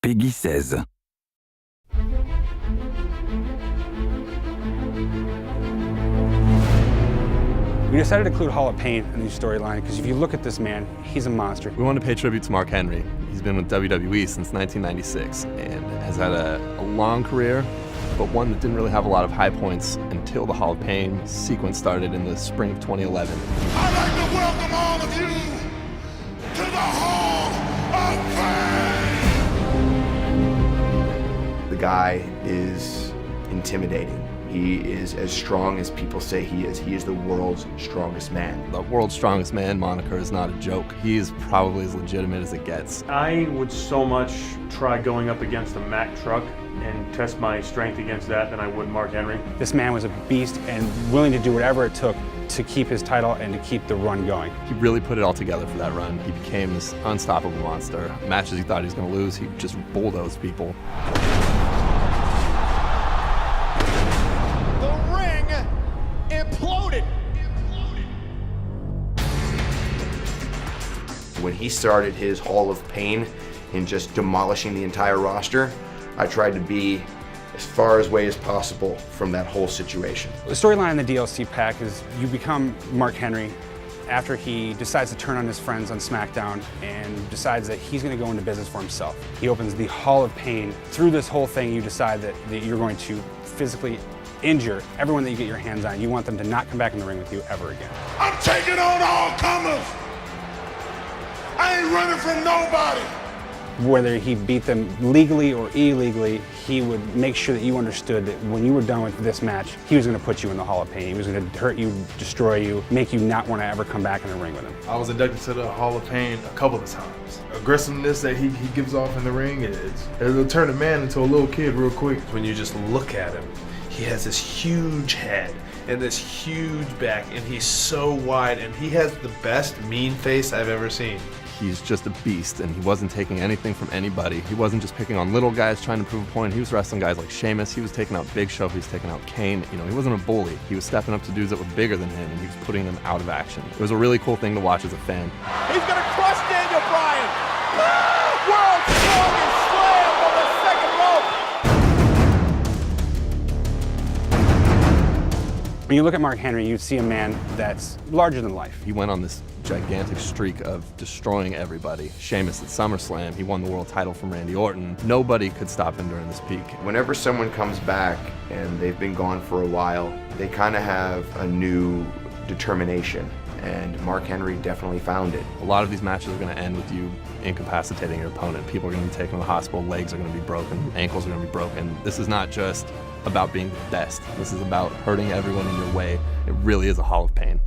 Peggy 16. We decided to include Hall of Pain in the storyline because if you look at this man, he's a monster. We wanted to pay tribute to Mark Henry. He's been with WWE since 1996 and has had a long career, but one that didn't really have a lot of high points until the Hall of Pain sequence started in the spring of 2011. I'd like to welcome all of you to the Hall of Pain. The guy is intimidating. He is as strong as people say he is. He is the world's strongest man. The world's strongest man moniker is not a joke. He is probably as legitimate as it gets. I would so much try going up against a Mack truck and test my strength against that than I would Mark Henry. This man was a beast and willing to do whatever it took to keep his title and to keep the run going. He really put it all together for that run. He became this unstoppable monster. Matches he thought he was going to lose, he just bulldozed people. When he started his Hall of Pain in just demolishing the entire roster, I tried to be as far away as possible from that whole situation. The storyline in the DLC pack is you become Mark Henry after he decides to turn on his friends on SmackDown and decides that he's going to go into business for himself. He opens the Hall of Pain. Through this whole thing, you decide that you're going to physically injure everyone that you get your hands on. You want them to not come back in the ring with you ever again. I'm taking on all comers. I ain't running from nobody. Whether he beat them legally or illegally, he would make sure that you understood that when you were done with this match, he was going to put you in the Hall of Pain. He was going to hurt you, destroy you, make you not want to ever come back in the ring with him. I was inducted to the Hall of Pain a couple of times. Aggressiveness that he gives off in the ring, it'll turn a man into a little kid real quick. When you just look at him, he has this huge head and this huge back, and he's so wide, and he has the best mean face I've ever seen. He's just a beast, and he wasn't taking anything from anybody. He wasn't just picking on little guys trying to prove a point. He was wrestling guys like Sheamus. He was taking out Big Show. He was taking out Kane. You know, he wasn't a bully. He was stepping up to dudes that were bigger than him, and he was putting them out of action. It was a really cool thing to watch as a fan. He's gonna crush Daniel Bryan. World's strongest slam from the second rope. When you look at Mark Henry, you see a man that's larger than life. He went on this gigantic streak of destroying everybody. Sheamus at SummerSlam, he won the world title from Randy Orton. Nobody could stop him during this peak. Whenever someone comes back and they've been gone for a while, they kind of have a new determination, and Mark Henry definitely found it. A lot of these matches are going to end with you incapacitating your opponent. People are going to be taken to the hospital, legs are going to be broken, ankles are going to be broken. This is not just about being the best. This is about hurting everyone in your way. It really is a Hall of Pain.